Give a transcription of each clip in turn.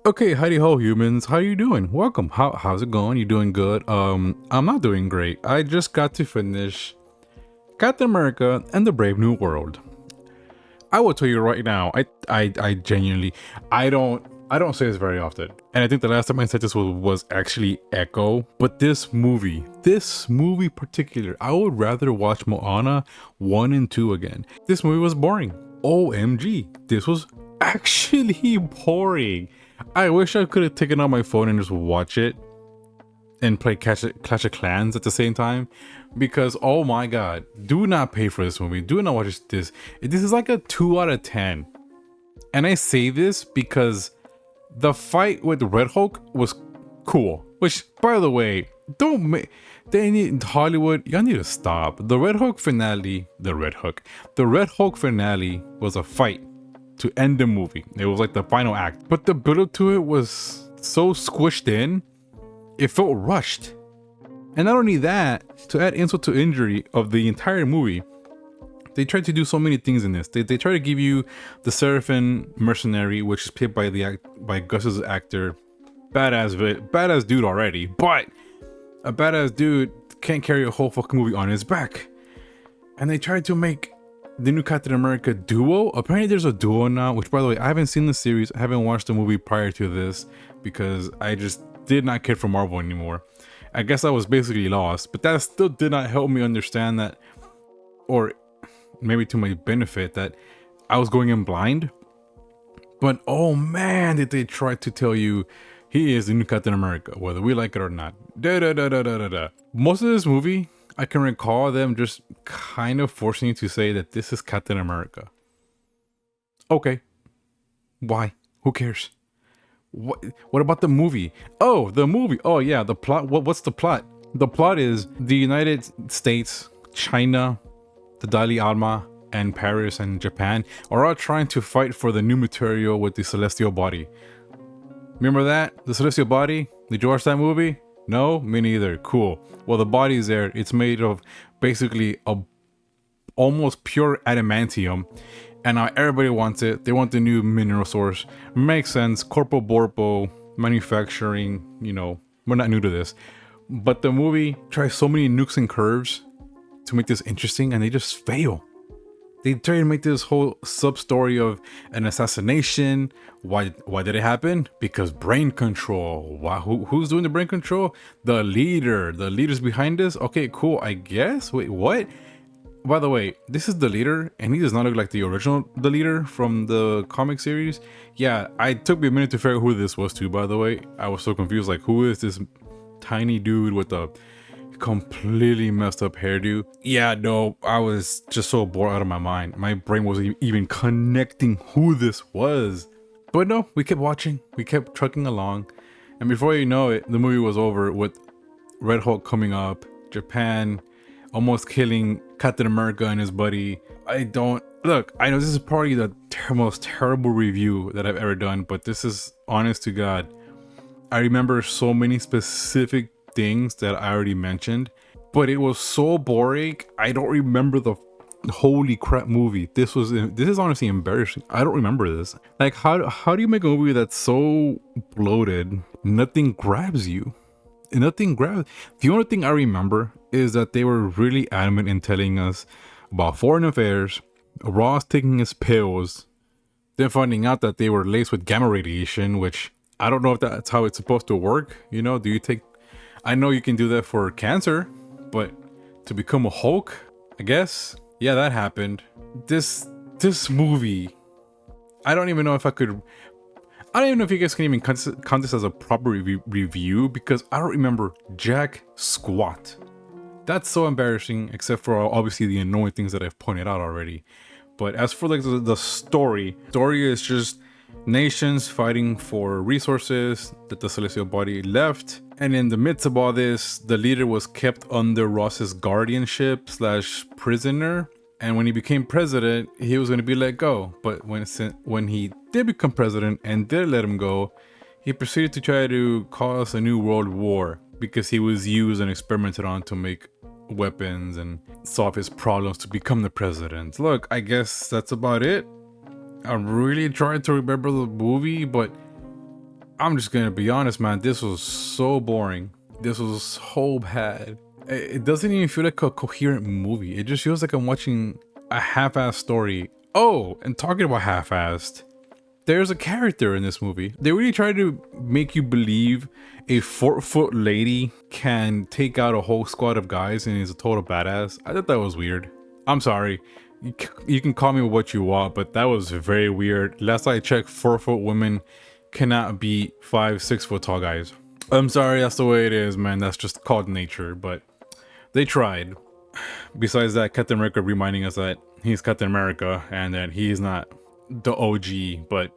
Okay, howdy ho humans. How you doing? Welcome. How's it going? You doing good? I'm not doing great. I just got to finish Captain America and the Brave New World. I will tell you right now, I genuinely I don't say this very often. And I think the last time I said this was actually Echo. But this movie particular, I would rather watch Moana 1 and 2 again. This movie was boring. OMG. This was actually boring. I wish I could have taken out my phone and just watch it and play Clash of Clans at the same time, because oh my god, do not pay for this movie. Do not watch this. This is like a 2 out of 10. And I say this because the fight with Red Hulk was cool. Which, by the way, don't make they need Hollywood. Y'all need to stop. The Red Hulk finale was a fight to end the movie. It was like the final act, but the build to it was so squished in, it felt rushed. And not only that, to add insult to injury of the entire movie, they tried to do so many things in this. They try to give you the Seraphim mercenary, which is played by Gus's actor, badass dude already, but a badass dude can't carry a whole fucking movie on his back. And they tried to make the new Captain America duo. Apparently there's a duo now, which, by the way, I haven't seen the series. I haven't watched the movie prior to this because I just did not care for Marvel anymore. I guess I was basically lost, but that still did not help me understand that, or maybe to my benefit, that I was going in blind. But oh man, did they try to tell you he is the new Captain America, whether we like it or not. Most of this movie, I can recall them just kind of forcing you to say that this is Captain America. Okay. Why? Who cares? What about the movie? Oh, the movie. Oh yeah, the plot. What's the plot? The plot is the United States, China, the Dalai Lama, and Paris and Japan are all trying to fight for the new material with the celestial body. Remember that? The celestial body? Did you watch that movie? No? Me neither. Cool. Well, the body's there. It's made of basically a almost pure adamantium. And now everybody wants it. They want the new mineral source. Makes sense. Corpo Borpo, manufacturing, we're not new to this. But the movie tries so many nukes and curves to make this interesting, and they just fail. They try to make this whole sub-story of an assassination. Why did it happen? Because brain control. Wow, who's doing the brain control? The leader. The leader's behind this? Okay, cool, I guess. Wait, what? By the way, this is the leader, and he does not look like the leader from the comic series. Yeah, I took me a minute to figure out who this was too, by the way. I was so confused, like, who is this tiny dude with a completely messed up hairdo? Yeah, no, I was just so bored out of my mind. My brain wasn't even connecting who this was. But no, we kept watching, we kept trucking along, and before you know it, the movie was over with Red Hulk coming up, Japan almost killing Captain America and his buddy. I know this is probably the most terrible review that I've ever done, but this is honest to God. I remember so many specific things that I already mentioned, but it was so boring. I don't remember the holy crap movie. This is honestly embarrassing. I don't remember this. Like, how do you make a movie that's so bloated, nothing grabs you? The only thing I remember is that they were really adamant in telling us about foreign affairs, Ross taking his pills, then finding out that they were laced with gamma radiation, which I don't know if that's how it's supposed to work. Do you take, I know you can do that for cancer, but to become a Hulk, I guess. Yeah, that happened. This movie, I don't even know if you guys can even count this as a proper review, because I don't remember jack squat. That's so embarrassing, except for obviously the annoying things that I've pointed out already. But as for like the story is just nations fighting for resources that the celestial body left. And in the midst of all this, the leader was kept under Ross's guardianship / prisoner. And when he became president, he was going to be let go. But when he did become president and did let him go, he proceeded to try to cause a new world war, because he was used and experimented on to make weapons and solve his problems to become the president. Look, I guess that's about it. I'm really trying to remember the movie, but I'm just gonna be honest, man. This was so boring. This was so bad. It doesn't even feel like a coherent movie. It just feels like I'm watching a half-assed story. Oh, and talking about half-assed, there's a character in this movie. They really try to make you believe a 4-foot lady can take out a whole squad of guys and is a total badass. I thought that was weird. I'm sorry. You can call me what you want, but that was very weird. Last I checked, 4-foot women cannot beat 5-6 foot tall guys. I'm sorry, that's the way it is, man. That's just called nature, but they tried. Besides that, Captain America reminding us that he's Captain America and that he's not the OG, but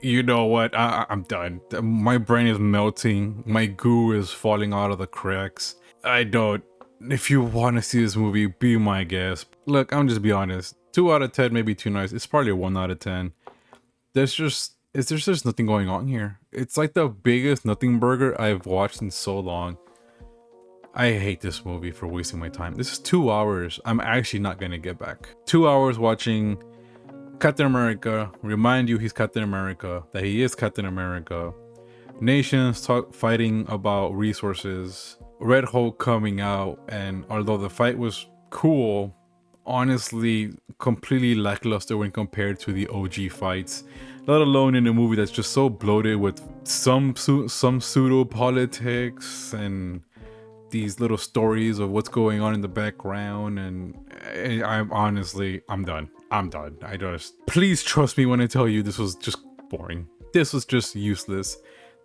you know what? I'm done. My brain is melting. My goo is falling out of the cracks. I don't. If you want to see this movie, be my guest. Look, I'm just be honest. 2 out of 10 may be too nice. It's probably a 1 out of 10. There's just nothing going on here. It's like the biggest nothing burger I've watched in so long. I hate this movie for wasting my time. This is 2 hours. I'm actually not gonna get back. 2 hours watching Captain America remind you he's Captain America, that he is Captain America. Nations fighting about resources. Red Hulk coming out, and although the fight was cool, honestly completely lackluster when compared to the OG fights. Let alone in a movie that's just so bloated with some pseudo politics and these little stories of what's going on in the background. And I'm done. I just, please trust me when I tell you this was just boring. This was just useless.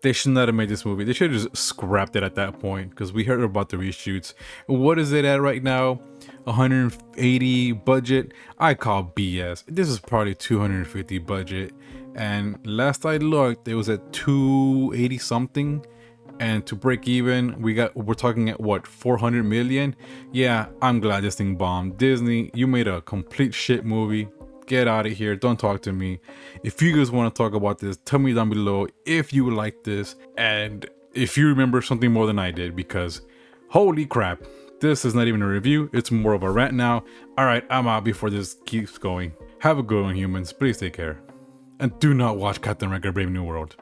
They should not have made this movie. They should have just scrapped it at that point, because we heard about the reshoots. What is it at right now? 180 budget? I call BS. This is probably 250 budget. And last I looked, it was at 280 something. And to break even, we're talking at what, 400 million? Yeah, I'm glad this thing bombed. Disney, you made a complete shit movie. Get out of here. Don't talk to me. If you guys want to talk about this, tell me down below if you like this and if you remember something more than I did, because holy crap, this is not even a review. It's more of a rant now. All right, I'm out before this keeps going. Have a good one, humans. Please take care. And do not watch Captain America Brave New World.